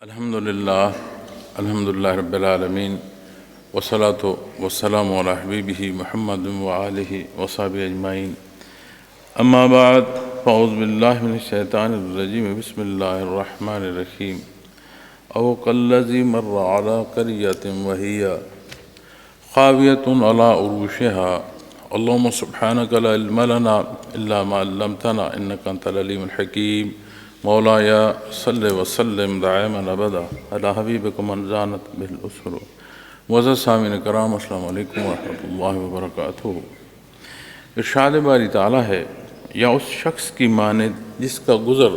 الحمدللہ رب العالمین والصلاة والسلام علی حبیبہ محمد وآلہ وصحبہ اجمعین اما بعد فاعوذ باللہ من الشیطان الرجیم بسم اللہ الرحمن الرحیم او کالذی مر علی قریۃ وہی خاویۃ علی عروشها اللہم سبحانک لا علم لنا الا ما علمتنا انک انت العلیم الحکیم مولایا صلی وسلم دائما ابدا علی حبیبک من زانت بالاسر معزز سامعین کرام السلام علیکم ورحمۃ اللہ وبرکاتہ۔ ارشاد باری تعالیٰ ہے، یا اس شخص کی مانند جس کا گزر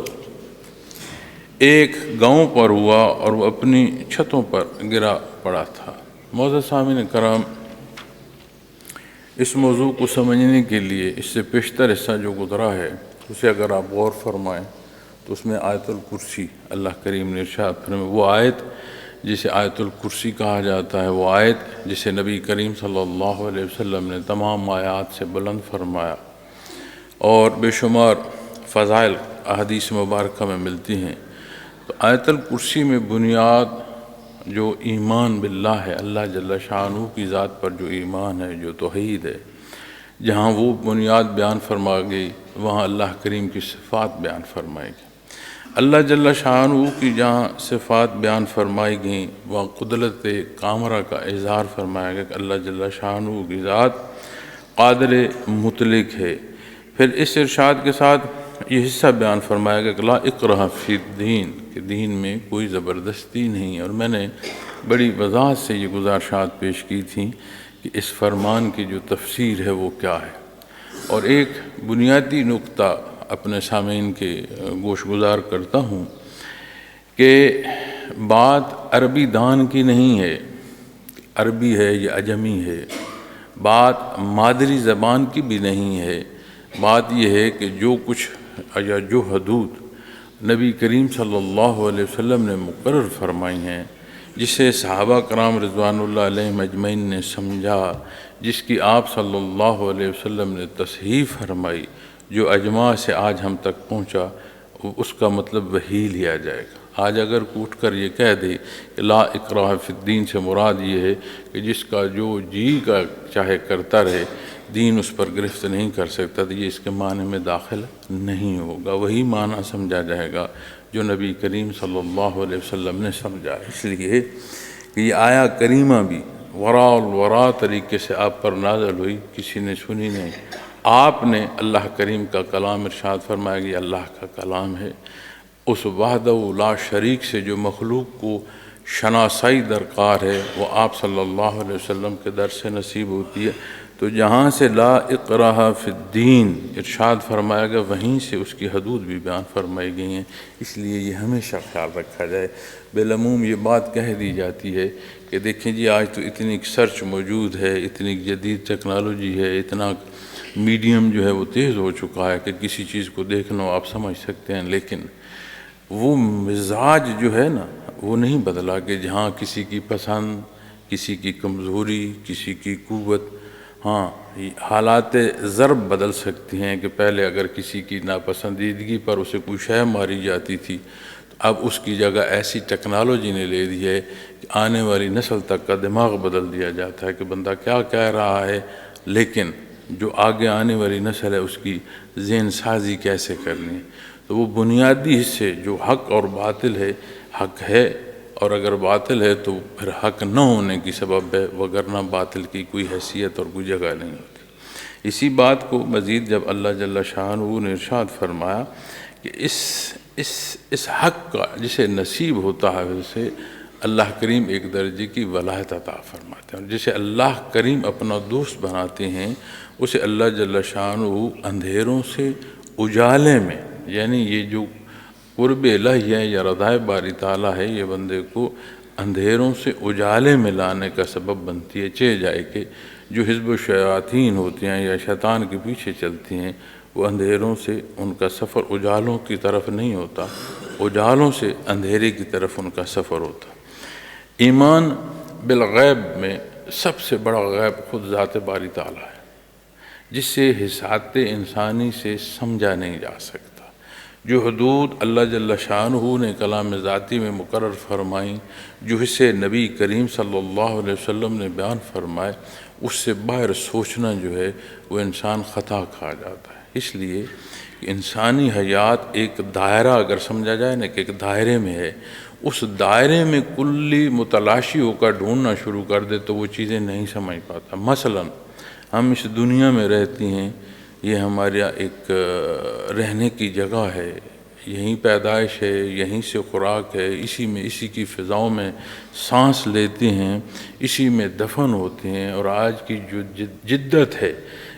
ایک گاؤں پر ہوا اور وہ اپنی چھتوں پر گرا پڑا تھا۔ معزز سامعین کرام، اس موضوع کو سمجھنے کے لیے اس سے پیشتر حصہ جو گزرا ہے اسے اگر آپ غور فرمائیں تو اس میں آیت الکرسی اللہ کریم نے ارشاد فرمایا، وہ آیت جسے آیت الکرسی کہا جاتا ہے، وہ آیت جسے نبی کریم صلی اللہ علیہ وسلم نے تمام آیات سے بلند فرمایا اور بے شمار فضائل احادیث مبارکہ میں ملتی ہیں۔ تو آیت الکرسی میں بنیاد جو ایمان باللہ ہے، اللہ جل شانہ کی ذات پر جو ایمان ہے، جو توحید ہے، جہاں وہ بنیاد بیان فرما گئی وہاں اللہ کریم کی صفات بیان فرمائی گئی۔ اللہ جل شانہ کی جہاں صفات بیان فرمائی گئیں وہاں قدرت کامرہ کا اظہار فرمایا گیا کہ اللہ جل شانہ کی ذات قادر مطلق ہے۔ پھر اس ارشاد کے ساتھ یہ حصہ بیان فرمایا گیا کہ لا اکرہ فی الدین، کہ دین میں کوئی زبردستی نہیں۔ اور میں نے بڑی وضاحت سے یہ گزارشات پیش کی تھیں کہ اس فرمان کی جو تفسیر ہے وہ کیا ہے، اور ایک بنیادی نقطہ اپنے سامعین کے گوش گزار کرتا ہوں کہ بات عربی دان کی نہیں ہے، عربی ہے یا عجمی ہے، بات مادری زبان کی بھی نہیں ہے۔ بات یہ ہے کہ جو کچھ یا جو حدود نبی کریم صلی اللہ علیہ وسلم نے مقرر فرمائی ہیں، جسے صحابہ کرام رضوان اللہ علیہم اجمعین نے سمجھا، جس کی آپ صلی اللہ علیہ وسلم نے تصحیح فرمائی، جو اجماع سے آج ہم تک پہنچا، اس کا مطلب وہی لیا جائے گا۔ آج اگر اٹھ کر یہ کہہ دے کہ لا اکراہ فی الدین سے مراد یہ ہے کہ جس کا جو جی کا چاہے کرتا رہے، دین اس پر گرفت نہیں کر سکتا، تو یہ اس کے معنی میں داخل نہیں ہوگا۔ وہی معنی سمجھا جائے گا جو نبی کریم صلی اللہ علیہ وسلم نے سمجھا۔ اس لیے کہ یہ آیا کریمہ بھی ورا الورا طریقے سے آپ پر نازل ہوئی، کسی نے سنی نہیں۔ آپ نے اللہ کریم کا کلام ارشاد فرمایا کہ یہ اللہ کا کلام ہے۔ اس وحدہ لا شریک سے جو مخلوق کو شناسائی درکار ہے وہ آپ صلی اللہ علیہ وسلم کے در سے نصیب ہوتی ہے۔ تو جہاں سے لا اکراہ فی الدین ارشاد فرمایا گیا، وہیں سے اس کی حدود بھی بیان فرمائی گئی ہیں۔ اس لیے یہ ہمیشہ خیال رکھا جائے۔ بالعموم یہ بات کہہ دی جاتی ہے کہ دیکھیں جی آج تو اتنی سرچ موجود ہے، اتنی جدید ٹیکنالوجی ہے، اتنا میڈیم جو ہے وہ تیز ہو چکا ہے کہ کسی چیز کو دیکھنا آپ سمجھ سکتے ہیں، لیکن وہ مزاج جو ہے نا وہ نہیں بدلا کہ جہاں کسی کی پسند، کسی کی کمزوری، کسی کی قوت، ہاں حالات ضرب بدل سکتی ہیں کہ پہلے اگر کسی کی ناپسندیدگی پر اسے کوئی شے ماری جاتی تھی، تو اب اس کی جگہ ایسی ٹیکنالوجی نے لے دی ہے کہ آنے والی نسل تک کا دماغ بدل دیا جاتا ہے کہ بندہ کیا کہہ رہا ہے، لیکن جو آگے آنے والی نسل ہے اس کی ذہن سازی کیسے کرنی ہے۔ تو وہ بنیادی حصے جو حق اور باطل ہے، حق ہے، اور اگر باطل ہے تو پھر حق نہ ہونے کی سبب ہے، وگرنہ باطل کی کوئی حیثیت اور کوئی جگہ نہیں ہوتی۔ اسی بات کو مزید جب اللہ جل شانہ نے ارشاد فرمایا کہ اس حق کا جسے نصیب ہوتا ہے اسے اللہ کریم ایک درجے کی ولایت عطا فرماتے ہیں، اور جسے اللہ کریم اپنا دوست بناتے ہیں اسے اللہ جل شانہ اندھیروں سے اجالے میں، یعنی یہ جو قرب الہی ہے یا رضائے باری تعالیٰ ہے، یہ بندے کو اندھیروں سے اجالے میں لانے کا سبب بنتی ہے۔ چہ جائے کہ جو حزب الشیاطین ہوتے ہیں یا شیطان کے پیچھے چلتی ہیں، وہ اندھیروں سے ان کا سفر اجالوں کی طرف نہیں ہوتا، اجالوں سے اندھیرے کی طرف ان کا سفر ہوتا۔ ایمان بالغیب میں سب سے بڑا غیب خود ذات باری تعالیٰ ہے، جس سے حسات انسانی سے سمجھا نہیں جا سکتا۔ جو حدود اللہ جل شانہ نے کلام ذاتی میں مقرر فرمائیں، جو حصے نبی کریم صلی اللہ علیہ وسلم نے بیان فرمائے، اس سے باہر سوچنا جو ہے وہ انسان خطا کھا جاتا ہے۔ اس لیے کہ انسانی حیات ایک دائرہ اگر سمجھا جائے نا کہ ایک دائرے میں ہے، اس دائرے میں کلی متلاشی ہو کر ڈھونڈنا شروع کر دے تو وہ چیزیں نہیں سمجھ پاتا۔ مثلا ہم اس دنیا میں رہتی ہیں، یہ ہمارا ایک رہنے کی جگہ ہے، یہیں پیدائش ہے، یہیں سے خوراک ہے، اسی میں اسی کی فضاؤں میں سانس لیتے ہیں، اسی میں دفن ہوتے ہیں۔ اور آج کی جو جدت ہے،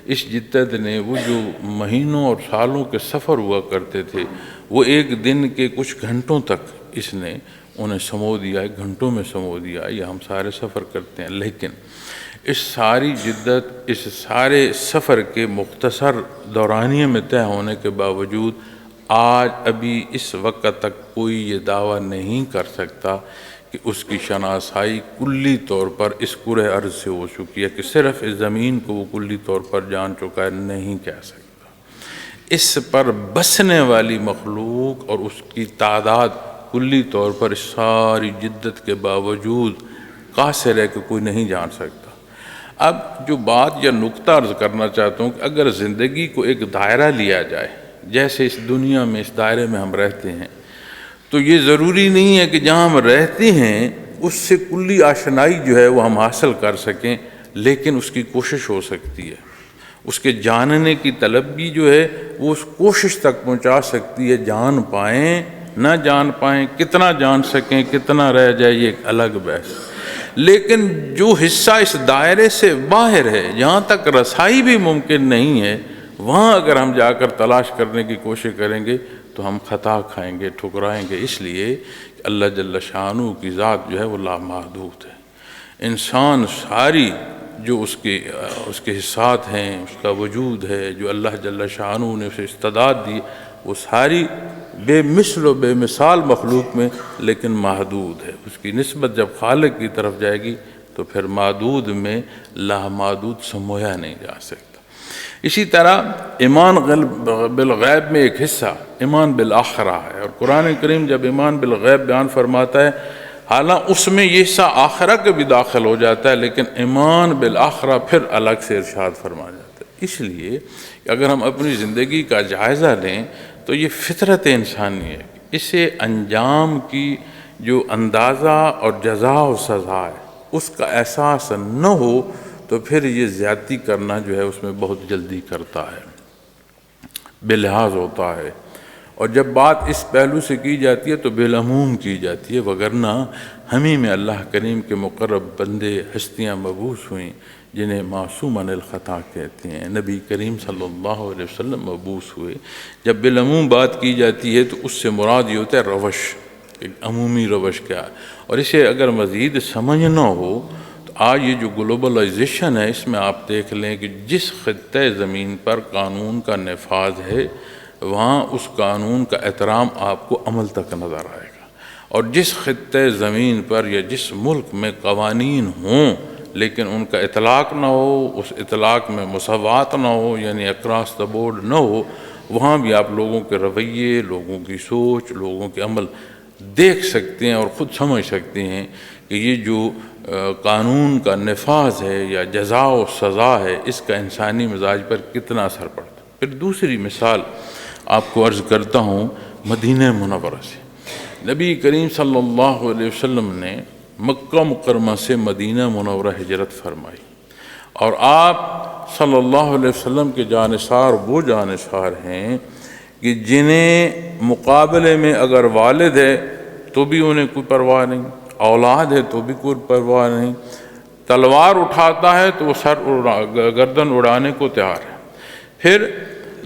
اس جدت نے وہ جو مہینوں اور سالوں کے سفر ہوا کرتے تھے وہ ایک دن کے کچھ گھنٹوں تک اس نے انہیں سمو دیا ہے، گھنٹوں میں سمو دیا ہے۔ یہ ہم سارے سفر کرتے ہیں، لیکن اس ساری جدت، اس سارے سفر کے مختصر دورانیے میں طے ہونے کے باوجود آج ابھی اس وقت تک کوئی یہ دعویٰ نہیں کر سکتا کہ اس کی شناسائی کلی طور پر اس کرۂ ارض سے ہو چکی ہے، کہ صرف اس زمین کو وہ کلی طور پر جان چکا ہے، نہیں کہہ سکتا۔ اس پر بسنے والی مخلوق اور اس کی تعداد کلی طور پر اس ساری جدت کے باوجود قاصر ہے کہ کوئی نہیں جان سکتا۔ اب جو بات یا نقطہ عرض کرنا چاہتا ہوں کہ اگر زندگی کو ایک دائرہ لیا جائے، جیسے اس دنیا میں اس دائرے میں ہم رہتے ہیں، تو یہ ضروری نہیں ہے کہ جہاں ہم رہتے ہیں اس سے کلی آشنائی جو ہے وہ ہم حاصل کر سکیں، لیکن اس کی کوشش ہو سکتی ہے۔ اس کے جاننے کی طلب بھی جو ہے وہ اس کوشش تک پہنچا سکتی ہے۔ جان پائیں نہ جان پائیں، کتنا جان سکیں، کتنا رہ جائے، یہ ایک الگ بحث۔ لیکن جو حصہ اس دائرے سے باہر ہے، جہاں تک رسائی بھی ممکن نہیں ہے، وہاں اگر ہم جا کر تلاش کرنے کی کوشش کریں گے تو ہم خطا کھائیں گے، ٹھکرائیں گے۔ اس لیے کہ اللہ جل شانہ کی ذات جو ہے وہ لامحدود ہے۔ انسان ساری جو اس کے حصات ہیں، اس کا وجود ہے، جو اللہ جل شانہ نے اسے استعداد دی، وہ ساری بے مثل و بے مثال مخلوق میں لیکن محدود ہے۔ اس کی نسبت جب خالق کی طرف جائے گی تو پھر محدود میں لامحدود سمویا نہیں جا سکتا۔ اسی طرح ایمان بالغیب میں ایک حصہ ایمان بالآخرہ ہے، اور قرآن کریم جب ایمان بالغیب بیان فرماتا ہے، حالانکہ اس میں یہ حصہ آخرہ کے بھی داخل ہو جاتا ہے، لیکن ایمان بالآخرہ پھر الگ سے ارشاد فرما جاتا ہے۔ اس لیے کہ اگر ہم اپنی زندگی کا جائزہ لیں تو یہ فطرت انسانی ہے، اسے انجام کی جو اندازہ اور جزا و سزا ہے اس کا احساس نہ ہو تو پھر یہ زیادتی کرنا جو ہے اس میں بہت جلدی کرتا ہے، بے لحاظ ہوتا ہے۔ اور جب بات اس پہلو سے کی جاتی ہے تو بالعموم کی جاتی ہے، وگرنہ ہمیں میں اللہ کریم کے مقرب بندے ہستیاں مبعوث ہوئیں جنہیں معصوم عن الخطا کہتے ہیں۔ نبی کریم صلی اللہ علیہ وسلم مبعوث ہوئے۔ جب بالعموم بات کی جاتی ہے تو اس سے مراد یہ ہوتا ہے روش، ایک عمومی روش کیا ہے۔ اور اسے اگر مزید سمجھنا ہو تو آج یہ جو گلوبلائزیشن ہے، اس میں آپ دیکھ لیں کہ جس خطۂ زمین پر قانون کا نفاذ ہے وہاں اس قانون کا احترام آپ کو عمل تک نظر آئے گا، اور جس خطۂ زمین پر یا جس ملک میں قوانین ہوں لیکن ان کا اطلاق نہ ہو، اس اطلاق میں مساوات نہ ہو، یعنی اکراس دا بورڈ نہ ہو، وہاں بھی آپ لوگوں کے رویے، لوگوں کی سوچ، لوگوں کے عمل دیکھ سکتے ہیں اور خود سمجھ سکتے ہیں کہ یہ جو قانون کا نفاذ ہے یا جزا و سزا ہے اس کا انسانی مزاج پر کتنا اثر پڑتا ہے۔ پھر دوسری مثال آپ کو عرض کرتا ہوں مدینہ منورہ سے۔ نبی کریم صلی اللہ علیہ وسلم نے مکہ مکرمہ سے مدینہ منورہ ہجرت فرمائی، اور آپ صلی اللہ علیہ وسلم کے جانثار وہ جانثار ہیں کہ جنہیں مقابلے میں اگر والد ہے تو بھی انہیں کوئی پرواہ نہیں، اولاد ہے تو بھی کوئی پرواہ نہیں، تلوار اٹھاتا ہے تو وہ گردن اڑانے کو تیار ہے۔ پھر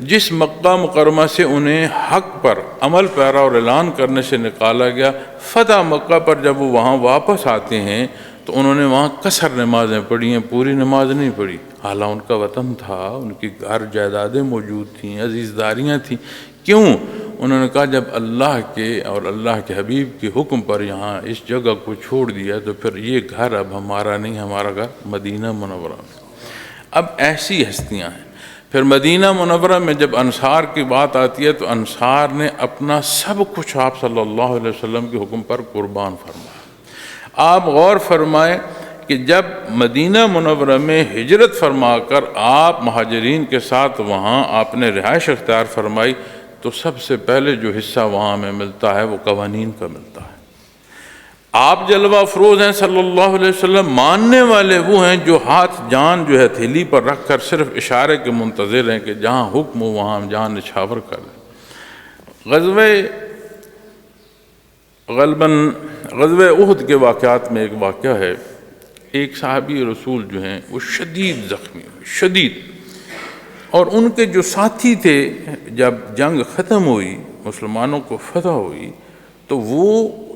جس مکہ مکرمہ سے انہیں حق پر عمل پیرا اور اعلان کرنے سے نکالا گیا، فتح مکہ پر جب وہ وہاں واپس آتے ہیں تو انہوں نے وہاں قصر نمازیں پڑھی ہیں، پوری نماز نہیں پڑھی۔ حالانکہ ان کا وطن تھا، ان کی گھر جائیدادیں موجود تھیں، عزیزداریاں تھیں۔ کیوں؟ انہوں نے کہا جب اللہ کے اور اللہ کے حبیب کے حکم پر یہاں اس جگہ کو چھوڑ دیا تو پھر یہ گھر اب ہمارا نہیں، ہمارا گھر مدینہ منورہ میں۔ اب ایسی ہستیاں ہیں۔ پھر مدینہ منورہ میں جب انصار کی بات آتی ہے تو انصار نے اپنا سب کچھ آپ صلی اللہ علیہ وسلم کے حکم پر قربان فرمایا۔ آپ غور فرمائیں کہ جب مدینہ منورہ میں ہجرت فرما کر آپ مہاجرین کے ساتھ وہاں آپ نے رہائش اختیار فرمائی تو سب سے پہلے جو حصہ وہاں میں ملتا ہے وہ قوانین کا ملتا ہے۔ آپ جلوہ افروز ہیں صلی اللہ علیہ وسلم، ماننے والے وہ ہیں جو ہاتھ جان جو ہے تھیلی پر رکھ کر صرف اشارے کے منتظر ہیں کہ جہاں حکم ہو وہاں جان نچھاور کر لیں۔ غزوہ احد کے واقعات میں ایک واقعہ ہے، ایک صحابی رسول جو ہیں وہ شدید زخمی ہوئے، شدید، اور ان کے جو ساتھی تھے جب جنگ ختم ہوئی مسلمانوں کو فتح ہوئی تو وہ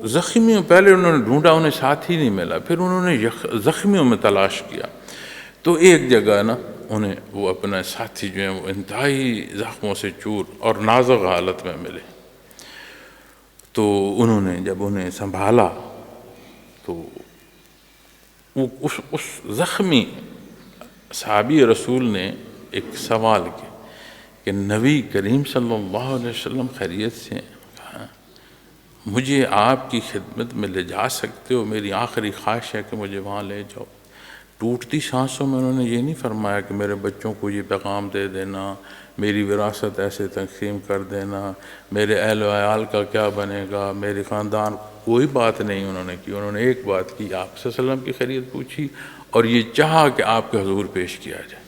زخمیوں، پہلے انہوں نے ڈھونڈا انہیں ساتھی نہیں ملا، پھر انہوں نے زخمیوں میں تلاش کیا تو ایک جگہ نا انہیں وہ اپنے ساتھی جو ہیں وہ انتہائی زخموں سے چور اور نازک حالت میں ملے۔ تو انہوں نے جب انہیں سنبھالا تو اس زخمی صحابی رسول نے ایک سوال کیا کہ نبی کریم صلی اللہ علیہ وسلم خیریت سے ہیں؟ کہا مجھے آپ کی خدمت میں لے جا سکتے ہو، میری آخری خواہش ہے کہ مجھے وہاں لے جاؤ۔ ٹوٹتی سانسوں میں انہوں نے یہ نہیں فرمایا کہ میرے بچوں کو یہ پیغام دے دینا، میری وراثت ایسے تقسیم کر دینا، میرے اہل و عیال کا کیا بنے گا، میرے خاندان، کوئی بات نہیں انہوں نے کی۔ انہوں نے ایک بات کی، آپ صلی اللہ علیہ وسلم کی خیریت پوچھی اور یہ چاہا کہ آپ کے حضور پیش کیا جائے۔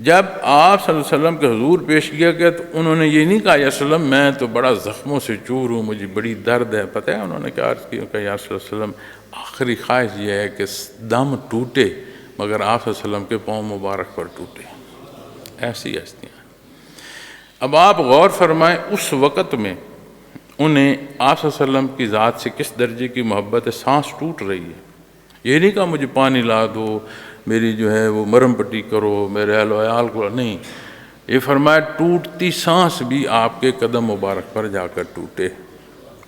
جب آپ صلی اللہ علیہ وسلم کے حضور پیش کیا گیا تو انہوں نے یہ نہیں کہا یا رسول اللہ میں تو بڑا زخموں سے چور ہوں، مجھے بڑی درد ہے، پتہ ہے انہوں نے کیا عرض کیا کہ یا رسول اللہ علیہ وسلم آخری خواہش یہ ہے کہ دم ٹوٹے مگر آپ صلی اللہ علیہ وسلم کے پاؤں مبارک پر ٹوٹے۔ ایسی ہستیاں۔ اب آپ غور فرمائیں اس وقت میں انہیں آپ صلی اللہ علیہ وسلم کی ذات سے کس درجے کی محبت ہے، سانس ٹوٹ رہی ہے، یہ نہیں کہا مجھے پانی لا دو، میری جو ہے وہ مرم پٹی کرو، میرے اہل و عیال کو، نہیں، یہ فرمایا ٹوٹتی سانس بھی آپ کے قدم مبارک پر جا کر ٹوٹے۔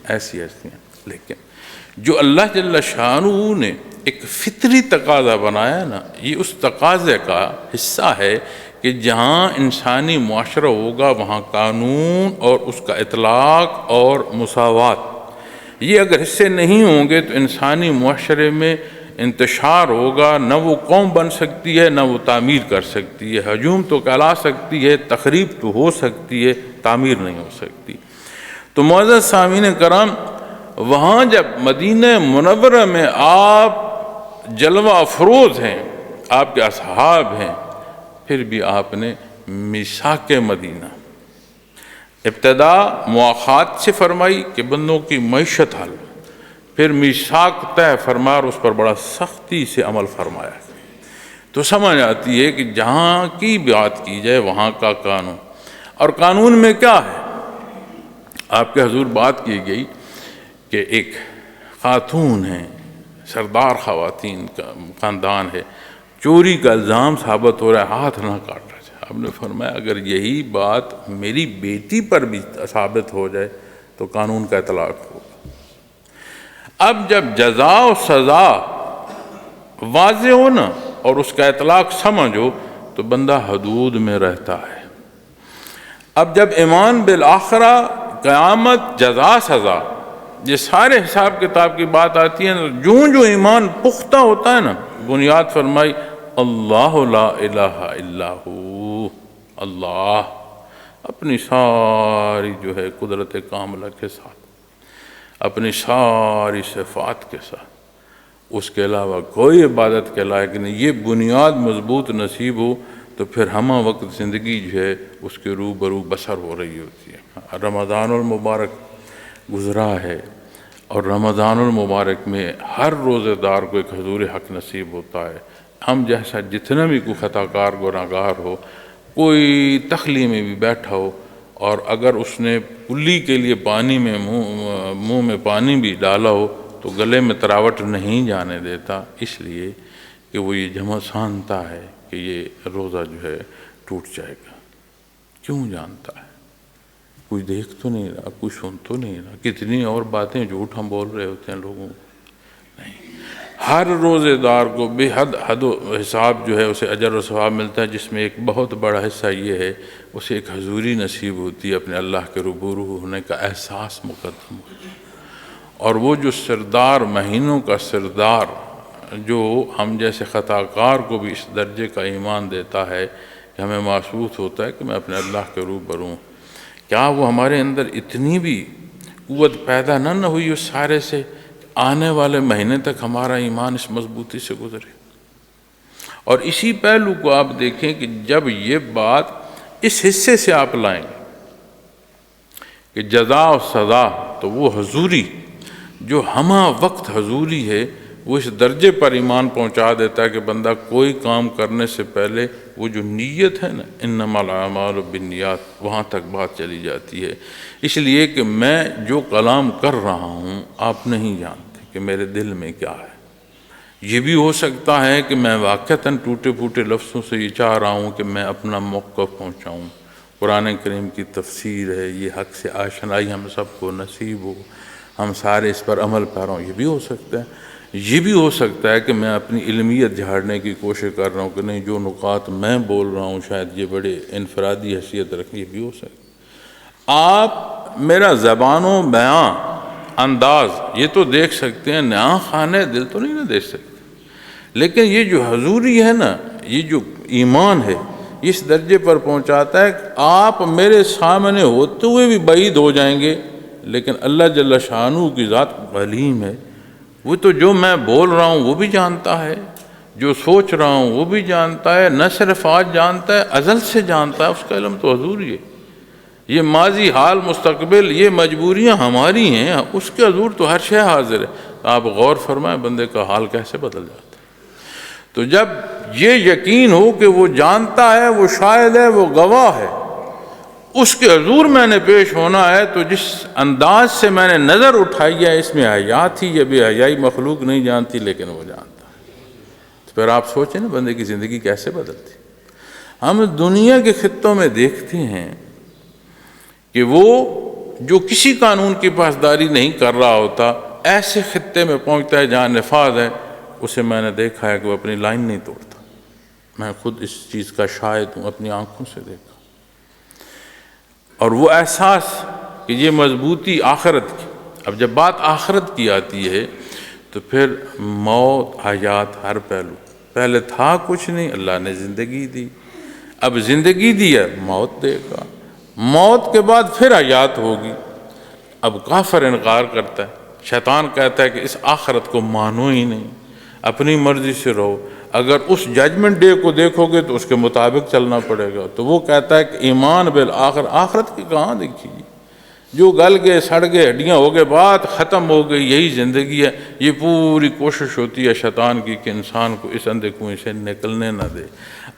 ایسی ہستیاں۔ لیکن جو اللہ جل شانہ نے ایک فطری تقاضا بنایا نا، یہ اس تقاضے کا حصہ ہے کہ جہاں انسانی معاشرہ ہوگا وہاں قانون اور اس کا اطلاق اور مساوات، یہ اگر حصے نہیں ہوں گے تو انسانی معاشرے میں انتشار ہوگا، نہ وہ قوم بن سکتی ہے نہ وہ تعمیر کر سکتی ہے، ہجوم تو کہلا سکتی ہے، تخریب تو ہو سکتی ہے، تعمیر نہیں ہو سکتی۔ تو معزز سامعین کرام، وہاں جب مدینہ منورہ میں آپ جلوہ افروز ہیں، آپ کے اصحاب ہیں، پھر بھی آپ نے میثاق مدینہ ابتدا مواخات سے فرمائی کہ بندوں کی معیشت حل، پھر میثاق طے فرمایا اور اس پر بڑا سختی سے عمل فرمایا۔ تو سمجھ آتی ہے کہ جہاں کی بات کی جائے وہاں کا قانون، اور قانون میں کیا ہے؟ آپ کے حضور بات کی گئی کہ ایک خاتون ہے، سردار خواتین کا خاندان ہے، چوری کا الزام ثابت ہو رہا ہے، ہاتھ نہ کاٹا جائے۔ آپ نے فرمایا اگر یہی بات میری بیٹی پر بھی ثابت ہو جائے تو قانون کا اطلاق ہوگا۔ اب جب جزا و سزا واضح ہو نا اور اس کا اطلاق سمجھو تو بندہ حدود میں رہتا ہے۔ اب جب ایمان بالآخرہ، قیامت، جزا سزا، یہ سارے حساب کتاب کی بات آتی ہے نا، جو ایمان پختہ ہوتا ہے نا، بنیاد فرمائی اللہ لا الہ الا ہو، اللہ اپنی ساری جو ہے قدرت کاملہ کے ساتھ، اپنی ساری صفات کے ساتھ، اس کے علاوہ کوئی عبادت کے لائق نہیں۔ یہ بنیاد مضبوط نصیب ہو تو پھر ہمہ وقت زندگی جو ہے اس کے روبرو بسر ہو رہی ہوتی ہے۔ رمضان المبارک گزرا ہے اور رمضان المبارک میں ہر روزہ دار کو ایک حضور حق نصیب ہوتا ہے۔ ہم جیسا جتنا بھی کوئی خطا کار گناہگار ہو، کوئی تخلی میں بھی بیٹھا ہو اور اگر اس نے کلی کے لیے پانی میں منہ میں پانی بھی ڈالا ہو تو گلے میں تراوٹ نہیں جانے دیتا، اس لیے کہ وہ یہ جمع سانتا ہے کہ یہ روزہ جو ہے ٹوٹ جائے گا۔ کیوں جانتا ہے؟ کوئی دیکھ تو نہیں رہا، کوئی سن تو نہیں رہا، کتنی اور باتیں جھوٹ ہم بول رہے ہوتے ہیں لوگوں کو، نہیں، ہر روزے دار کو بے حد و حساب جو ہے اسے اجر و ثواب ملتا ہے، جس میں ایک بہت بڑا حصہ یہ ہے اسے ایک حضوری نصیب ہوتی ہے، اپنے اللہ کے روبرو ہونے کا احساس مقدم ہوتا ہے۔ اور وہ جو سردار، مہینوں کا سردار، جو ہم جیسے خطا کار کو بھی اس درجے کا ایمان دیتا ہے کہ ہمیں محسوس ہوتا ہے کہ میں اپنے اللہ کے روبرو ہوں، کیا وہ ہمارے اندر اتنی بھی قوت پیدا نہ ہوئی اس سارے سے، آنے والے مہینے تک ہمارا ایمان اس مضبوطی سے گزرے؟ اور اسی پہلو کو آپ دیکھیں کہ جب یہ بات اس حصے سے آپ لائیں گے کہ جزا و سزا، تو وہ حضوری جو ہمہ وقت حضوری ہے وہ اس درجے پر ایمان پہنچا دیتا ہے کہ بندہ کوئی کام کرنے سے پہلے وہ جو نیت ہے نا، انما الاعمال بالنیات، وہاں تک بات چلی جاتی ہے۔ اس لیے کہ میں جو کلام کر رہا ہوں آپ نہیں جانتے کہ میرے دل میں کیا ہے۔ یہ بھی ہو سکتا ہے کہ میں واقعتاً ٹوٹے پھوٹے لفظوں سے یہ چاہ رہا ہوں کہ میں اپنا موقف پہنچاؤں، قرآن کریم کی تفسیر ہے، یہ حق سے آشنائی ہم سب کو نصیب ہو، ہم سارے اس پر عمل پیرا ہوں۔ یہ بھی ہو سکتا ہے، یہ بھی ہو سکتا ہے کہ میں اپنی علمیت جھاڑنے کی کوشش کر رہا ہوں کہ نہیں، جو نکات میں بول رہا ہوں شاید یہ بڑے انفرادی حیثیت رکھیں۔ یہ بھی ہو سکتا ہے۔ آپ میرا زبان و بیان، انداز یہ تو دیکھ سکتے ہیں، نیا خانے دل تو نہیں نہ دیکھ سکتے، لیکن یہ جو حضوری ہے نا، یہ جو ایمان ہے، اس درجے پر پہنچاتا ہے کہ آپ میرے سامنے ہوتے ہوئے بھی بعید ہو جائیں گے، لیکن اللہ جل شانہ کی ذات علیم ہے، وہ تو جو میں بول رہا ہوں وہ بھی جانتا ہے، جو سوچ رہا ہوں وہ بھی جانتا ہے، نہ صرف آج جانتا ہے، ازل سے جانتا ہے، اس کا علم تو حضوری ہے۔ یہ ماضی، حال، مستقبل، یہ مجبوریاں ہماری ہیں، اس کے حضور تو ہر شے حاضر ہے۔ آپ غور فرمائیں بندے کا حال کیسے بدل جاتا ہے۔ تو جب یہ یقین ہو کہ وہ جانتا ہے، وہ شاہد ہے، وہ گواہ ہے، اس کے حضور میں نے پیش ہونا ہے، تو جس انداز سے میں نے نظر اٹھائی ہے اس میں حیا تھی، یہ بے حیائی مخلوق نہیں جانتی لیکن وہ جانتا ہے۔ تو پھر آپ سوچیں نا بندے کی زندگی کیسے بدلتی۔ ہم دنیا کے خطوں میں دیکھتے ہیں کہ وہ جو کسی قانون کی پاسداری نہیں کر رہا ہوتا، ایسے خطے میں پہنچتا ہے جہاں نفاذ ہے، اسے میں نے دیکھا ہے کہ وہ اپنی لائن نہیں توڑتا۔ میں خود اس چیز کا شاہد ہوں، اپنی آنکھوں سے دیکھا۔ اور وہ احساس کہ یہ مضبوطی آخرت کی، اب جب بات آخرت کی آتی ہے تو پھر موت، حیات، ہر پہلو، پہلے تھا کچھ نہیں، اللہ نے زندگی دی، اب زندگی دی ہے، موت دے گا، موت کے بعد پھر حیات ہوگی۔ اب کافر انکار کرتا ہے، شیطان کہتا ہے کہ اس آخرت کو مانو ہی نہیں، اپنی مرضی سے رہو، اگر اس ججمنٹ ڈے کو دیکھو گے تو اس کے مطابق چلنا پڑے گا۔ تو وہ کہتا ہے کہ ایمان بالآخر، آخرت کی کہاں دیکھی جی، جو گل گئے، سڑ گئے، ہڈیاں ہو گئے، بات ختم ہو گئی، یہی زندگی ہے۔ یہ پوری کوشش ہوتی ہے شیطان کی کہ انسان کو اس اندھے کنویں سے نکلنے نہ دے۔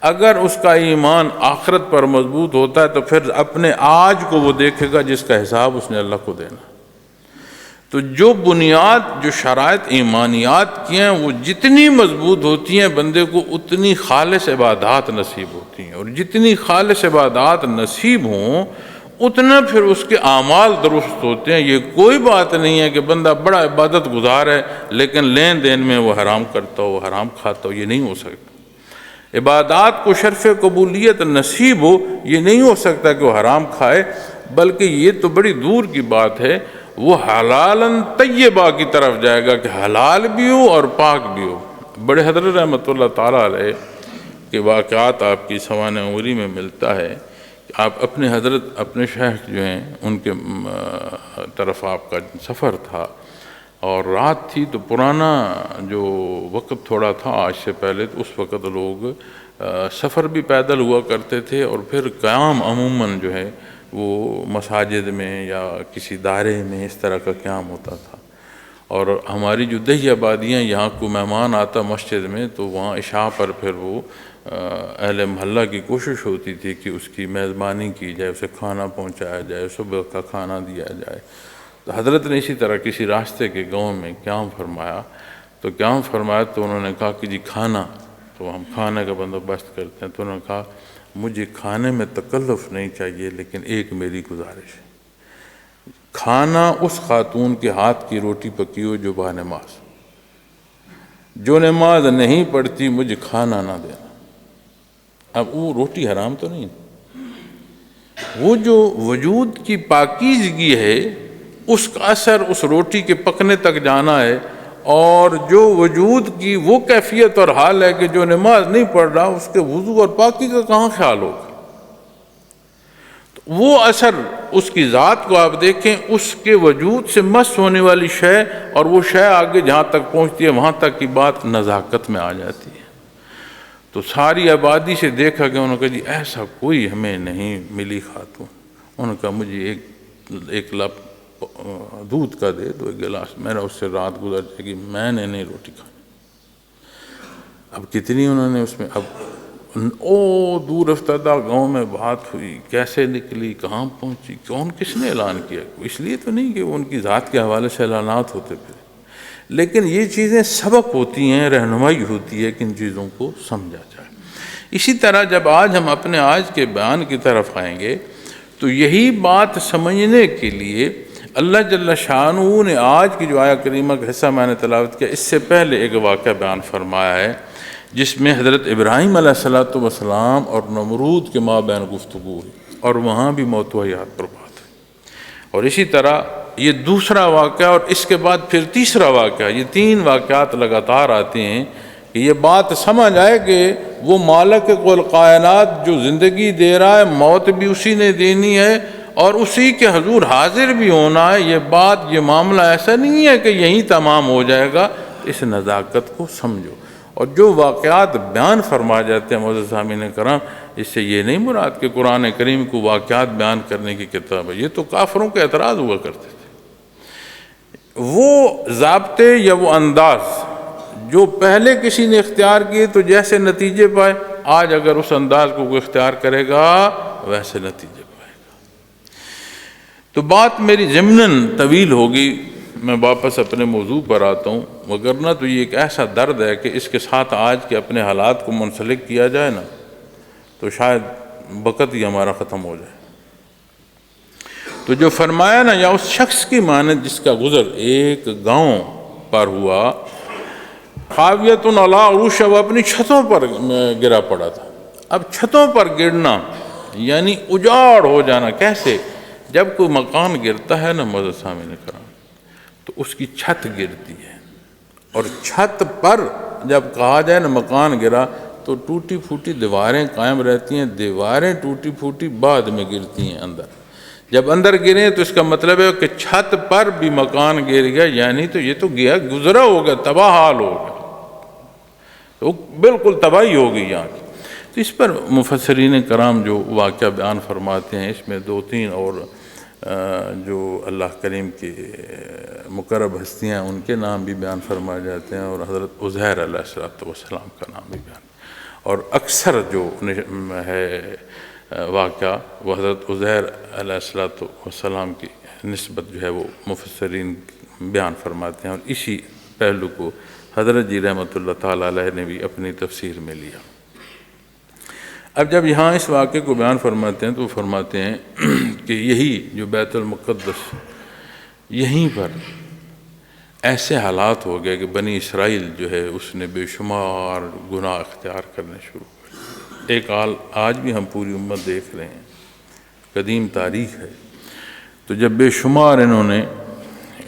اگر اس کا ایمان آخرت پر مضبوط ہوتا ہے تو پھر اپنے آج کو وہ دیکھے گا جس کا حساب اس نے اللہ کو دینا۔ تو جو بنیاد، جو شرائط ایمانیات کی ہیں، وہ جتنی مضبوط ہوتی ہیں بندے کو اتنی خالص عبادات نصیب ہوتی ہیں، اور جتنی خالص عبادات نصیب ہوں اتنا پھر اس کے اعمال درست ہوتے ہیں۔ یہ کوئی بات نہیں ہے کہ بندہ بڑا عبادت گزار ہے لیکن لین دین میں وہ حرام کرتا ہو، حرام کھاتا ہو، یہ نہیں ہو سکتا۔ عبادات کو شرف قبولیت نصیب ہو، یہ نہیں ہو سکتا کہ وہ حرام کھائے، بلکہ یہ تو بڑی دور کی بات ہے، وہ حلالً طیبہ کی طرف جائے گا کہ حلال بھی ہو اور پاک بھی ہو۔ بڑے حضرت رحمۃ اللہ تعالیٰ علیہ کے واقعات آپ کی سوانح عمری میں ملتا ہے کہ آپ اپنے حضرت، اپنے شیخ جو ہیں ان کے طرف آپ کا سفر تھا، اور رات تھی، تو پرانا جو وقت تھوڑا تھا آج سے پہلے، تو اس وقت لوگ سفر بھی پیدل ہوا کرتے تھے، اور پھر قیام عموماً جو ہے وہ مساجد میں یا کسی دائرے میں اس طرح کا قیام ہوتا تھا۔ اور ہماری جو دیہی آبادیاں، یہاں کو مہمان آتا مسجد میں تو وہاں عشاء پر پھر وہ اہل محلہ کی کوشش ہوتی تھی کہ اس کی میزبانی کی جائے، اسے کھانا پہنچایا جائے، صبح کا کھانا دیا جائے۔ تو حضرت نے اسی طرح کسی راستے کے گاؤں میں قیام فرمایا، تو قیام فرمایا تو انہوں نے کہا کہ جی کھانا، تو ہم کھانے کا بندوبست کرتے ہیں۔ تو انہوں نے کہا مجھے کھانے میں تکلف نہیں چاہیے، لیکن ایک میری گزارش ہے، کھانا اس خاتون کے ہاتھ کی روٹی پکی ہو جو با نماز، جو نماز نہیں پڑھتی مجھے کھانا نہ دینا۔ اب وہ روٹی حرام تو نہیں، وہ جو وجود کی پاکیزگی ہے اس کا اثر اس روٹی کے پکنے تک جانا ہے، اور جو وجود کی وہ کیفیت اور حال ہے کہ جو نماز نہیں پڑھ رہا اس کے وضو اور پاکی کا کہاں خیال ہوگا؟ تو وہ اثر اس کی ذات کو آپ دیکھیں، اس کے وجود سے مس ہونے والی شے، اور وہ شے آگے جہاں تک پہنچتی ہے وہاں تک کی بات نزاکت میں آ جاتی ہے۔ تو ساری آبادی سے دیکھا کہ انہوں نے کہا جی ایسا کوئی ہمیں نہیں ملی خاتون، انہوں نے کہا مجھے ایک لپ دودھ کا دے دو، ایک گلاس، میرا اس سے رات گزر جائے گی، میں نے نہیں روٹی کھانی۔ اب کتنی انہوں نے اس میں، اب دور افتادہ گاؤں میں بات ہوئی، کیسے نکلی، کہاں پہنچی، کون کس نے اعلان کیا؟ اس لیے تو نہیں کہ وہ ان کی ذات کے حوالے سے اعلانات ہوتے پھر، لیکن یہ چیزیں سبق ہوتی ہیں، رہنمائی ہوتی ہے کہ ان چیزوں کو سمجھا جائے۔ اسی طرح جب آج ہم اپنے آج کے بیان کی طرف آئیں گے تو یہی بات سمجھنے کے لیے اللہ جل شانہ نے آج کی جو آیہ کریمہ کا حصہ میں نے تلاوت کیا، اس سے پہلے ایک واقعہ بیان فرمایا ہے جس میں حضرت ابراہیم علیہ السلام اور نمرود کے مابین گفتگو ہوئی، اور وہاں بھی موت و حیات پر بات ہے۔ اور اسی طرح یہ دوسرا واقعہ، اور اس کے بعد پھر تیسرا واقعہ، یہ تین واقعات لگاتار آتے ہیں کہ یہ بات سمجھ آئے کہ وہ مالک کل کائنات جو زندگی دے رہا ہے، موت بھی اسی نے دینی ہے، اور اسی کے حضور حاضر بھی ہونا ہے۔ یہ بات، یہ معاملہ ایسا نہیں ہے کہ یہیں تمام ہو جائے گا، اس نزاکت کو سمجھو۔ اور جو واقعات بیان فرما جاتے ہیں معزز سامعین کرام، اس سے یہ نہیں مراد کہ قرآن کریم کو واقعات بیان کرنے کی کتاب ہے، یہ تو کافروں کے اعتراض ہوا کرتے تھے۔ وہ ضابطے یا وہ انداز جو پہلے کسی نے اختیار کیے تو جیسے نتیجے پائے، آج اگر اس انداز کو کوئی اختیار کرے گا ویسے نتیجے پائے گا۔ تو بات میری ضمناً طویل ہوگی، میں واپس اپنے موضوع پر آتا ہوں، وگرنہ تو یہ ایک ایسا درد ہے کہ اس کے ساتھ آج کے اپنے حالات کو منسلک کیا جائے نا تو شاید وقت ہی ہمارا ختم ہو جائے۔ تو جو فرمایا نا، یا اس شخص کی مانند جس کا گزر ایک گاؤں پر ہوا، خاویۃ علی عروشہ، وہ اپنی چھتوں پر گرا پڑا تھا۔ اب چھتوں پر گرنا یعنی اجاڑ ہو جانا۔ کیسے؟ جب کوئی مکان گرتا ہے نا معزز سامعین کرام تو اس کی چھت گرتی ہے، اور چھت پر جب کہا جائے نا مکان گرا تو ٹوٹی پھوٹی دیواریں قائم رہتی ہیں، دیواریں ٹوٹی پھوٹی بعد میں گرتی ہیں اندر۔ جب اندر گریں تو اس کا مطلب ہے کہ چھت پر بھی مکان گر گیا، یعنی تو یہ تو گیا، گزرا ہو گیا، تباہ حال ہو گیا، تو بالکل تباہی ہو گئی یہاں کی۔ تو اس پر مفسرین کرام جو واقعہ بیان فرماتے ہیں، اس میں دو تین اور جو اللہ کریم کے مقرب ہستیاں ان کے نام بھی بیان فرمائے جاتے ہیں، اور حضرت عزیر علیہ السلام کا نام بھی بیان، اور اکثر جو ہے واقعہ وہ حضرت عزیر علیہ السلام کی نسبت جو ہے وہ مفسرین بیان فرماتے ہیں، اور اسی پہلو کو حضرت جی رحمۃ اللہ تعالیٰ علیہ نے بھی اپنی تفسیر میں لیا۔ اب جب یہاں اس واقعے کو بیان فرماتے ہیں تو وہ فرماتے ہیں کہ یہی جو بیت المقدس، یہیں پر ایسے حالات ہو گئے کہ بنی اسرائیل جو ہے اس نے بے شمار گناہ اختیار کرنے شروع کر۔ ایک حال آج بھی ہم پوری امت دیکھ رہے ہیں، قدیم تاریخ ہے۔ تو جب بے شمار انہوں نے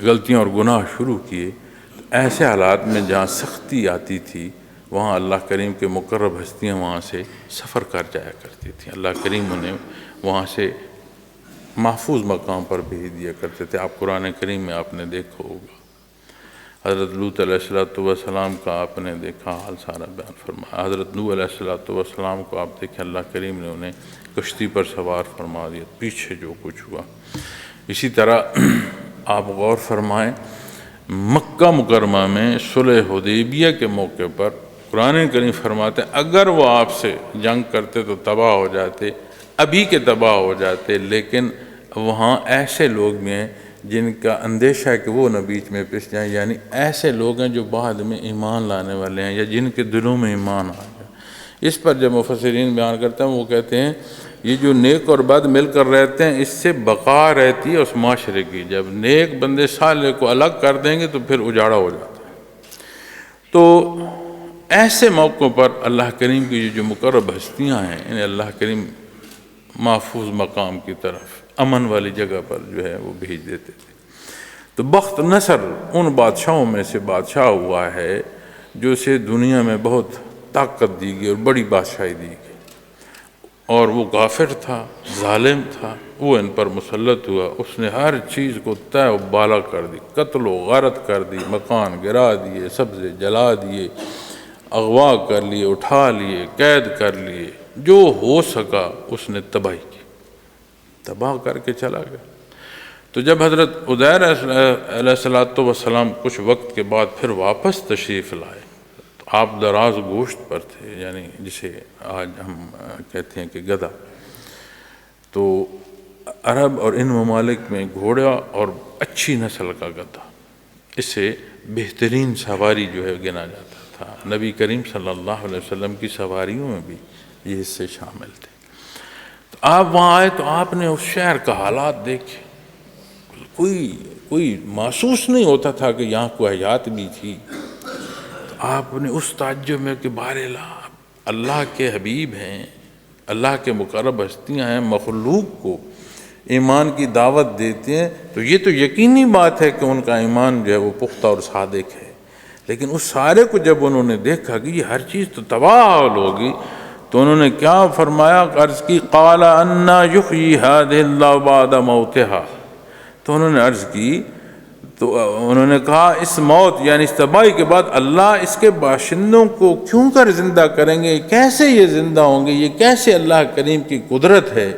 غلطیاں اور گناہ شروع کیے تو ایسے حالات میں جہاں سختی آتی تھی وہاں اللہ کریم کے مقرب ہستیاں وہاں سے سفر کر جایا کرتی تھیں۔ اللہ کریم انہیں وہاں سے محفوظ مقام پر بھیج دیا کرتے تھے۔ آپ قرآن کریم میں آپ نے دیکھا ہوگا، حضرت لوط علیہ السلام کا آپ نے دیکھا حال سارا بیان فرمایا، حضرت نوح علیہ السلام کو آپ دیکھیں، اللہ کریم نے انہیں کشتی پر سوار فرما دیا، پیچھے جو کچھ ہوا۔ اسی طرح آپ غور فرمائیں، مکہ مکرمہ میں صلح حدیبیہ کے موقع پر قرآن کریم فرماتے ہیں اگر وہ آپ سے جنگ کرتے تو تباہ ہو جاتے، ابھی کے تباہ ہو جاتے، لیکن وہاں ایسے لوگ بھی ہیں جن کا اندیشہ ہے کہ وہ نہ بیچ میں پس جائیں، یعنی ایسے لوگ ہیں جو بعد میں ایمان لانے والے ہیں یا جن کے دلوں میں ایمان آ جائے۔ اس پر جب مفسرین بیان کرتے ہیں وہ کہتے ہیں یہ جو نیک اور بد مل کر رہتے ہیں اس سے بقا رہتی ہے اس معاشرے کی۔ جب نیک بندے صالح کو الگ کر دیں گے تو پھر اجاڑا ہو جاتا ہے۔ تو ایسے موقعوں پر اللہ کریم کی جو مقرب ہستیاں ہیں انہیں اللہ کریم محفوظ مقام کی طرف امن والی جگہ پر جو ہے وہ بھیج دیتے تھے۔ تو بخت نصر ان بادشاہوں میں سے بادشاہ ہوا ہے جو اسے دنیا میں بہت طاقت دی گئی اور بڑی بادشاہی دی گئی، اور وہ غافر تھا، ظالم تھا، وہ ان پر مسلط ہوا، اس نے ہر چیز کو طے و بالا کر دی، قتل و غارت کر دی، مکان گرا دیے، سبزے جلا دیے، اغوا کر لیے، اٹھا لیے، قید کر لیے، جو ہو سکا اس نے تباہی کی، تباہ کر کے چلا گیا۔ تو جب حضرت عزیر علیہ السلام کچھ وقت کے بعد پھر واپس تشریف لائے تو آپ دراز گوشت پر تھے، یعنی جسے آج ہم کہتے ہیں کہ گدھا۔ تو عرب اور ان ممالک میں گھوڑا اور اچھی نسل کا گدھا، اس سے بہترین سواری جو ہے گنا جاتا تھا۔ نبی کریم صلی اللہ علیہ وسلم کی سواریوں میں بھی یہ حصے شامل تھے۔ تو آپ وہاں آئے تو آپ نے اس شہر کا حالات دیکھے، کوئی محسوس نہیں ہوتا تھا کہ یہاں کوئی حیات بھی تھی۔ تو آپ نے اس تعجب میں کہ بہرحال اللہ کے حبیب ہیں، اللہ کے مقرب ہستیاں ہیں، مخلوق کو ایمان کی دعوت دیتے ہیں، تو یہ تو یقینی بات ہے کہ ان کا ایمان جو ہے وہ پختہ اور صادق ہے۔ لیکن اس سارے کو جب انہوں نے دیکھا کہ یہ ہر چیز تو تباہ ہوگی، تو انہوں نے کیا فرمایا، عرض کی قال انا یحیی ہذہ اللہ بعد موتہا، تو انہوں نے عرض کی، تو انہوں نے کہا اس موت یعنی اس تباہی کے بعد اللہ اس کے باشندوں کو کیوں کر زندہ کریں گے، کیسے یہ زندہ ہوں گے، یہ کیسے اللہ کریم کی قدرت ہے،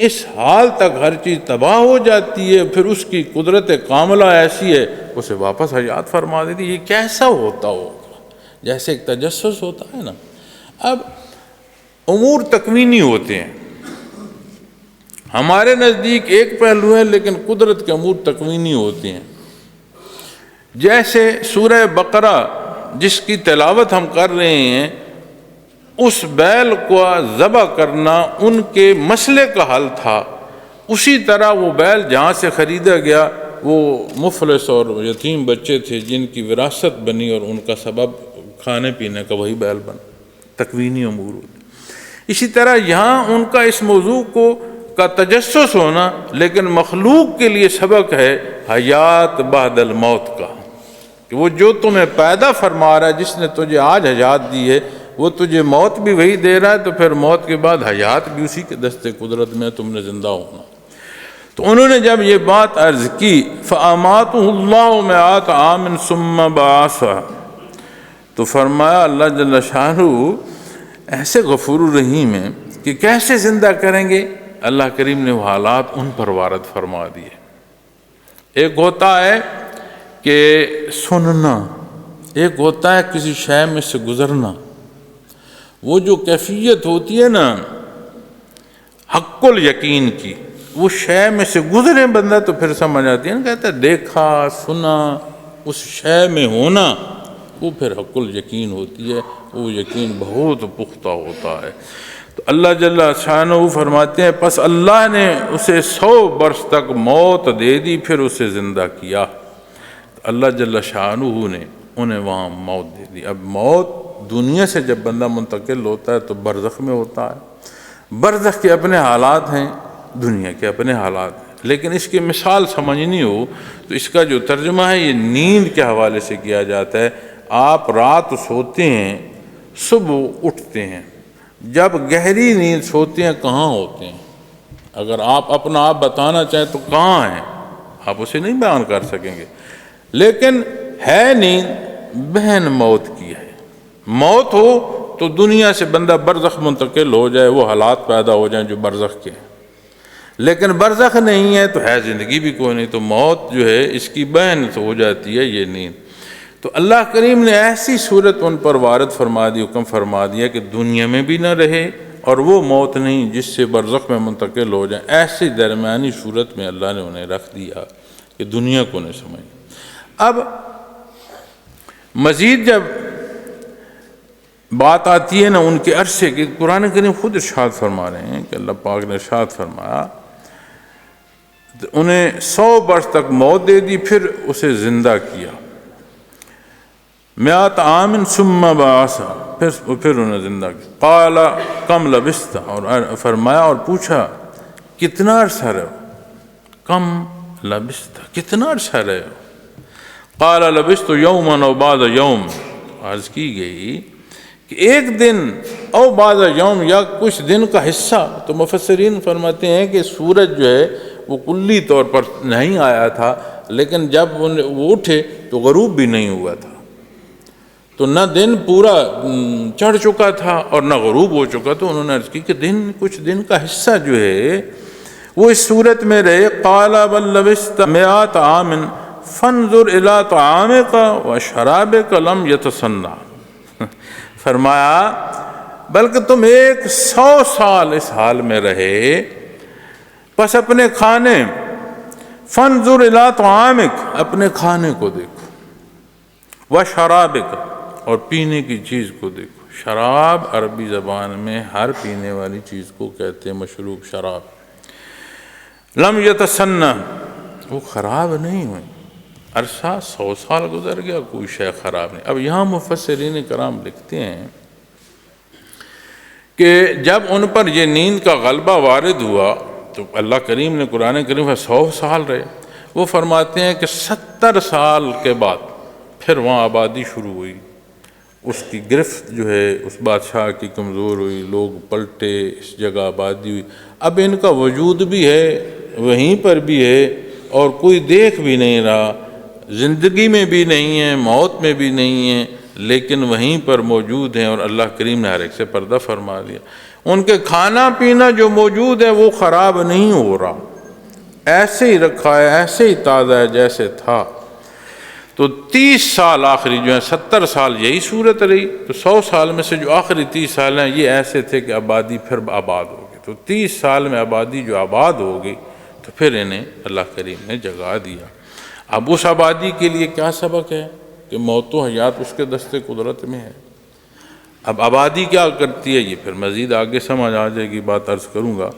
اس حال تک ہر چیز تباہ ہو جاتی ہے، پھر اس کی قدرت کاملہ ایسی ہے اسے واپس حیات فرما دیتی، یہ کیسا ہوتا ہوگا، جیسے ایک تجسس ہوتا ہے نا۔ اب امور تکوینی ہوتے ہیں، ہمارے نزدیک ایک پہلو ہے لیکن قدرت کے امور تکوینی ہوتے ہیں۔ جیسے سورہ بقرہ جس کی تلاوت ہم کر رہے ہیں، اس بیل کو ذبح کرنا ان کے مسئلے کا حل تھا، اسی طرح وہ بیل جہاں سے خریدا گیا وہ مفلس اور یتیم بچے تھے جن کی وراثت بنی اور ان کا سبب کھانے پینے کا وہی بیل بنا، تکوینی امور ہوتے۔ اسی طرح یہاں ان کا اس موضوع کا تجسس ہونا لیکن مخلوق کے لیے سبق ہے حیات بعد الموت کا، کہ وہ جو تمہیں پیدا فرما رہا ہے، جس نے تجھے آج حیات دی ہے، وہ تجھے موت بھی وہی دے رہا ہے، تو پھر موت کے بعد حیات بھی اسی کے دستے قدرت میں تم نے زندہ ہونا۔ تو انہوں نے جب یہ بات عرض کی فَأَمَاتُهُ اللَّهُ مِائَةَ عَامٍ ثُمَّ بَعَثَهُ، تو فرمایا اللہ جل شانہ ایسے غفور الرحیم ہیں کہ کیسے زندہ کریں گے، اللہ کریم نے وہ حالات ان پر وارد فرما دیے۔ ایک ہوتا ہے کہ سننا، ایک ہوتا ہے کسی شے میں سے گزرنا، وہ جو کیفیت ہوتی ہے نا حق الیقین کی، وہ شے میں سے گزرے بندہ تو پھر سمجھ آتی ہے نا، کہتا ہے دیکھا سنا، اس شے میں ہونا، وہ پھر حق الیقین ہوتی ہے، وہ یقین بہت پختہ ہوتا ہے۔ تو اللہ جل شانہ فرماتے ہیں پس اللہ نے اسے 100 برس تک موت دے دی، پھر اسے زندہ کیا۔ اللہ جل شانہ نے انہیں وہاں موت دے دی۔ اب موت دنیا سے جب بندہ منتقل ہوتا ہے تو برزخ میں ہوتا ہے، برزخ کے اپنے حالات ہیں، دنیا کے اپنے حالات ہیں، لیکن اس کی مثال سمجھنی ہو تو اس کا جو ترجمہ ہے یہ نیند کے حوالے سے کیا جاتا ہے۔ آپ رات سوتے ہیں، صبح اٹھتے ہیں، جب گہری نیند سوتے ہیں کہاں ہوتے ہیں؟ اگر آپ اپنا آپ بتانا چاہیں تو کہاں ہیں؟ آپ اسے نہیں بیان کر سکیں گے، لیکن ہے نیند بہن موت کی ہے۔ موت ہو تو دنیا سے بندہ برزخ منتقل ہو جائے، وہ حالات پیدا ہو جائیں جو برزخ کے ہیں، لیکن برزخ نہیں ہے تو ہے زندگی بھی کوئی نہیں، تو موت جو ہے اس کی بہن تو ہو جاتی ہے یہ نیند۔ تو اللہ کریم نے ایسی صورت ان پر وارد فرما دی، حکم فرما دیا کہ دنیا میں بھی نہ رہے اور وہ موت نہیں جس سے برزخ میں منتقل ہو جائیں، ایسی درمیانی صورت میں اللہ نے انہیں رکھ دیا کہ دنیا کو نہیں سمجھ۔ اب مزید جب بات آتی ہے نا ان کے عرصے کی، قرآن کریم خود ارشاد فرما رہے ہیں کہ اللہ پاک نے ارشاد فرمایا انہیں 100 برس تک موت دے دی، پھر اسے زندہ کیا۔ مئات عام ثم بعث، پھر انہیں زندہ کیا۔ قال کم لبثت، اور فرمایا اور پوچھا کتنا عرصہ رہے ہو، کم لبثت کتنا عرصہ رہے ہو، قال لبثت یوما او بعض یوم، عرض کی گئی کہ ایک دن او بعض یوم، یا کچھ دن کا حصہ۔ تو مفسرین فرماتے ہیں کہ سورج جو ہے وہ کلی طور پر نہیں آیا تھا، لیکن جب وہ اٹھے تو غروب بھی نہیں ہوا تھا، تو نہ دن پورا چڑھ چکا تھا اور نہ غروب ہو چکا، تو انہوں نے عرض کی کہ کچھ دن کا حصہ جو ہے وہ اس صورت میں رہے۔ قال بل لبثت مئات عام فانظر الى طعامك وشرابك لم يتسنى، فرمایا بلکہ تم 100 سال اس حال میں رہے، پس اپنے کھانے، فانظر الى طعامك، اپنے کھانے کو دیکھو، وشرابك، اور پینے کی چیز کو دیکھو۔ شراب عربی زبان میں ہر پینے والی چیز کو کہتے ہیں مشروب، شراب۔ لم یتسنہ، وہ خراب نہیں ہوئی، عرصہ 100 سال گزر گیا، کوئی شے خراب نہیں۔ اب یہاں مفسرین کرام لکھتے ہیں کہ جب ان پر یہ نیند کا غلبہ وارد ہوا تو اللہ کریم نے قرآن کریم میں 100 سال رہے۔ وہ فرماتے ہیں کہ 70 سال کے بعد پھر وہاں آبادی شروع ہوئی، اس کی گرفت جو ہے اس بادشاہ کی کمزور ہوئی، لوگ پلٹے، اس جگہ آبادی ہوئی۔ اب ان کا وجود بھی ہے، وہیں پر بھی ہے، اور کوئی دیکھ بھی نہیں رہا، زندگی میں بھی نہیں ہے، موت میں بھی نہیں ہے، لیکن وہیں پر موجود ہیں، اور اللہ کریم نے ہر ایک سے پردہ فرما دیا۔ ان کے کھانا پینا جو موجود ہے وہ خراب نہیں ہو رہا، ایسے ہی رکھا ہے، ایسے ہی تازہ ہے جیسے تھا۔ تو 30 سال آخری جو ہیں، 70 سال یہی صورت رہی، تو 100 سال میں سے جو آخری 30 سال ہیں یہ ایسے تھے کہ آبادی پھر آباد ہو گئی۔ تو 30 سال میں آبادی جو آباد ہو گئی تو پھر انہیں اللہ کریم نے جگا دیا۔ اب اس آبادی کے لیے کیا سبق ہے کہ موت و حیات اس کے دست قدرت میں ہے۔ اب آبادی کیا کرتی ہے یہ پھر مزید آگے سمجھ آ جائے گی، بات عرض کروں گا۔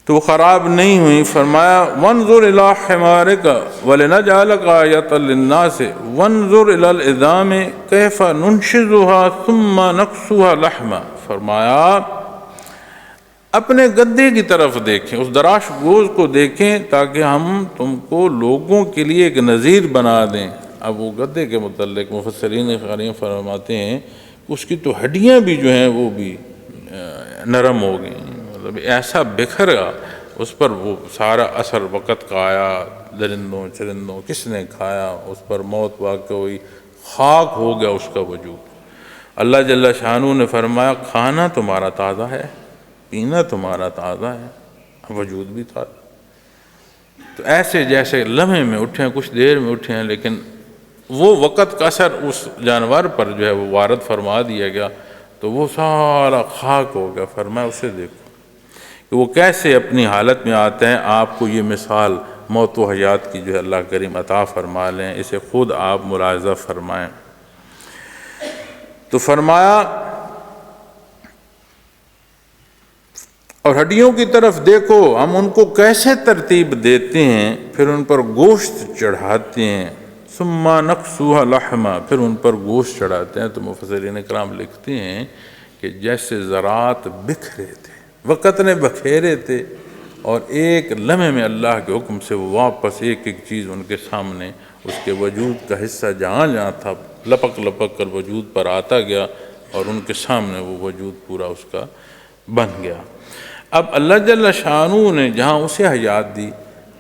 تو خراب نہیں ہوئی۔ فرمایا وانظر الى حمارك ولنجعلك آیۃ للناس وانظر الى العظام کیف ننشزها ثم نکسوها لحما، فرمایا اپنے گدے کی طرف دیکھیں، اس دراش گوز کو دیکھیں تاکہ ہم تم کو لوگوں کے لیے ایک نذیر بنا دیں۔ اب وہ گدے کے متعلق مفسرین کریم فرماتے ہیں کہ اس کی تو ہڈیاں بھی جو ہیں وہ بھی نرم ہو گئیں، مطلب ایسا بکھرا اس پر، وہ سارا اثر وقت کا آیا، درندوں چرندوں کس نے کھایا، اس پر موت واقع ہوئی، خاک ہو گیا اس کا وجود۔ اللہ جل شانہ نے فرمایا کھانا تمہارا تازہ ہے، پینا تمہارا تازہ ہے، وجود بھی تازہ۔ تو ایسے جیسے لمحے میں اٹھے ہیں، کچھ دیر میں اٹھے ہیں، لیکن وہ وقت کا اثر اس جانور پر جو ہے وہ وارد فرما دیا گیا، تو وہ سارا خاک ہو گیا۔ فرمایا اسے دیکھو کہ وہ کیسے اپنی حالت میں آتے ہیں۔ آپ کو یہ مثال موت و حیات کی جو ہے اللہ کریم عطا فرما لیں، اسے خود آپ ملاحظہ فرمائیں۔ تو فرمایا اور ہڈیوں کی طرف دیکھو، ہم ان کو کیسے ترتیب دیتے ہیں، پھر ان پر گوشت چڑھاتے ہیں، ثم نکسوها لحما، پھر ان پر گوشت چڑھاتے ہیں۔ تو مفسرین کرام لکھتے ہیں کہ جیسے ذرات بکھرے تھے، وقت نے بکھیرے تھے، اور ایک لمحے میں اللہ کے حکم سے وہ واپس ایک ایک چیز ان کے سامنے، اس کے وجود کا حصہ جہاں جہاں تھا لپک لپک کر وجود پر آتا گیا، اور ان کے سامنے وہ وجود پورا اس کا بن گیا۔ اب اللہ جل شانہ نے جہاں اسے حیات دی،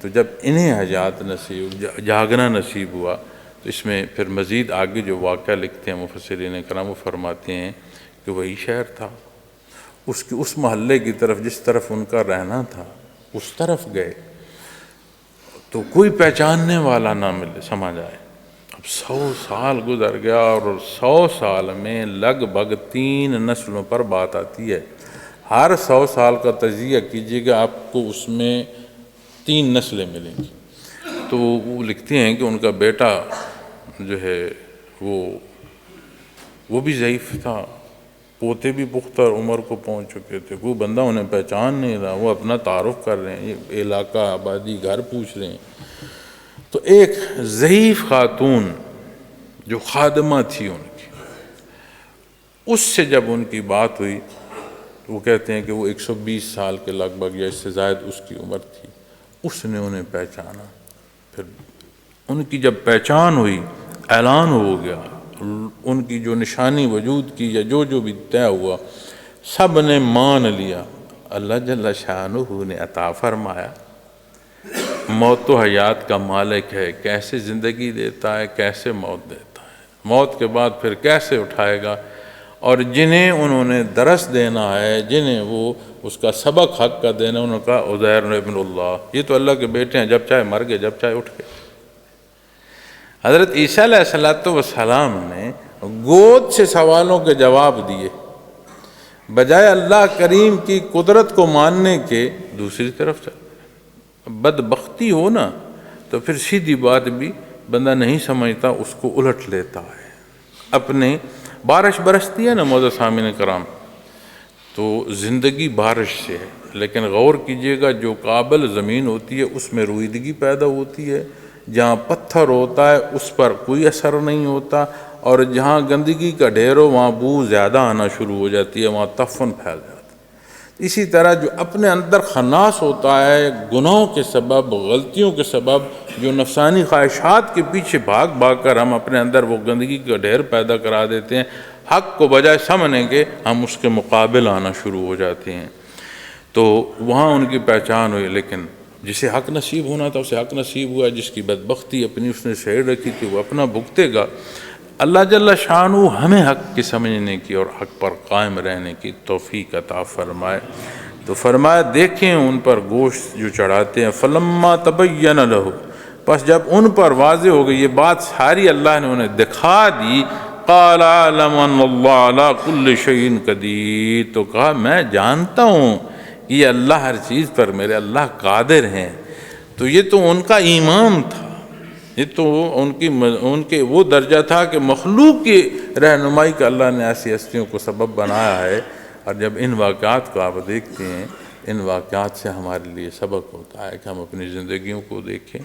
تو جب انہیں حیات نصیب، جاگنا نصیب ہوا، تو اس میں پھر مزید آگے جو واقعہ لکھتے ہیں مفسرین کرام، وہ فرماتے ہیں کہ وہی شہر تھا، اس محلے کی طرف جس طرف ان کا رہنا تھا اس طرف گئے تو کوئی پہچاننے والا نہ ملے، سمجھ آئے۔ اب 100 سال گزر گیا، اور 100 سال میں لگ بھگ 3 نسلوں پر بات آتی ہے۔ ہر 100 سال کا تجزیہ کیجیے گا، آپ کو اس میں 3 نسلیں ملیں گی۔ تو وہ لکھتے ہیں کہ ان کا بیٹا جو ہے وہ بھی ضعیف تھا، پوتے بھی پختہ عمر کو پہنچ چکے تھے، کوئی بندہ انہیں پہچان نہیں رہا، وہ اپنا تعارف کر رہے ہیں، یہ علاقہ آبادی گھر پوچھ رہے ہیں۔ تو ایک ضعیف خاتون جو خادمہ تھی ان کی، اس سے جب ان کی بات ہوئی تو وہ کہتے ہیں کہ وہ 120 سال کے لگ بھگ یا اس سے زائد اس کی عمر تھی، اس نے انہیں پہچانا۔ پھر ان کی جب پہچان ہوئی، اعلان ہو گیا، ان کی جو نشانی وجود کی یا جو بھی طے ہوا، سب نے مان لیا۔ اللہ جل شانہ نے عطا فرمایا، موت و حیات کا مالک ہے، کیسے زندگی دیتا ہے، کیسے موت دیتا ہے، موت کے بعد پھر کیسے اٹھائے گا۔ اور جنہیں انہوں نے درس دینا ہے، جنہیں وہ اس کا سبق حق کا دینا، انہوں نے کہا عزیر ابن اللہ، یہ تو اللہ کے بیٹے ہیں، جب چاہے مر گئے، جب چاہے اٹھ گئے۔ حضرت عیسیٰ علیہ السلام نے گود سے سوالوں کے جواب دیے، بجائے اللہ کریم کی قدرت کو ماننے کے دوسری طرف چل۔ بدبختی ہو نا تو پھر سیدھی بات بھی بندہ نہیں سمجھتا، اس کو الٹ لیتا ہے۔ اپنے بارش برستی ہے نا معزز سامعین کرام، تو زندگی بارش سے ہے، لیکن غور کیجئے گا جو قابل زمین ہوتی ہے اس میں رویدگی پیدا ہوتی ہے، جہاں پتھر ہوتا ہے اس پر کوئی اثر نہیں ہوتا، اور جہاں گندگی کا ڈھیر ہو وہاں بو زیادہ آنا شروع ہو جاتی ہے، وہاں تفن پھیل جاتا ہے۔ اسی طرح جو اپنے اندر خناس ہوتا ہے گناہوں کے سبب، غلطیوں کے سبب، جو نفسانی خواہشات کے پیچھے بھاگ بھاگ کر ہم اپنے اندر وہ گندگی کا ڈھیر پیدا کرا دیتے ہیں، حق کو بجائے سمجھنے کے ہم اس کے مقابل آنا شروع ہو جاتے ہیں۔ تو وہاں ان کی پہچان ہوئی، لیکن جسے حق نصیب ہونا تھا اسے حق نصیب ہوا، جس کی بدبختی اپنی اس نے سہیڑ رکھی تھی وہ اپنا بھگتے گا۔ اللہ جل شانہ ہمیں حق کی سمجھنے کی اور حق پر قائم رہنے کی توفیق عطا فرمائے۔ تو فرمایا دیکھیں ان پر گوشت جو چڑھاتے ہیں، فلما تبین لہ، پس جب ان پر واضح ہو گئی یہ بات ساری، اللہ نے انہیں دکھا دی، قال اعلم ان اللہ علی کل شیء قدیر، تو کہا میں جانتا ہوں کہ یہ اللہ ہر چیز پر میرے اللہ قادر ہیں۔ تو یہ تو ان کا ایمان تھا، یہ تو ان کے وہ درجہ تھا کہ مخلوق کی رہنمائی کا اللہ نے ایسی ہستیوں کو سبب بنایا ہے۔ اور جب ان واقعات کو آپ دیکھتے ہیں، ان واقعات سے ہمارے لیے سبق ہوتا ہے کہ ہم اپنی زندگیوں کو دیکھیں،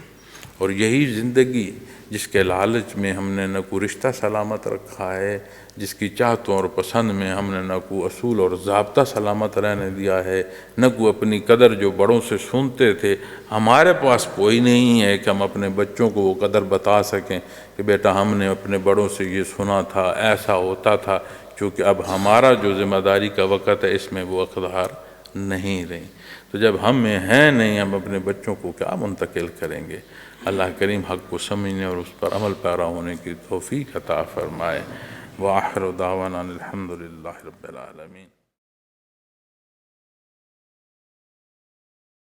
اور یہی زندگی جس کے لالچ میں ہم نے نہ کوئی رشتہ سلامت رکھا ہے، جس کی چاہتوں اور پسند میں ہم نے نہ کوئی اصول اور ضابطہ سلامت رہنے دیا ہے، نہ کوئی اپنی قدر جو بڑوں سے سنتے تھے، ہمارے پاس کوئی نہیں ہے کہ ہم اپنے بچوں کو وہ قدر بتا سکیں کہ بیٹا ہم نے اپنے بڑوں سے یہ سنا تھا، ایسا ہوتا تھا، چونکہ اب ہمارا جو ذمہ داری کا وقت ہے اس میں وہ اقدار نہیں رہی۔ تو جب ہم میں ہیں نہیں، ہم اپنے بچوں کو کیا منتقل کریں گے؟ اللہ کریم حق کو سمجھنے اور اس پر عمل پیرا ہونے کی توفیق عطا فرمائے۔ وآخر دعوانا الحمد للہ رب العالمین۔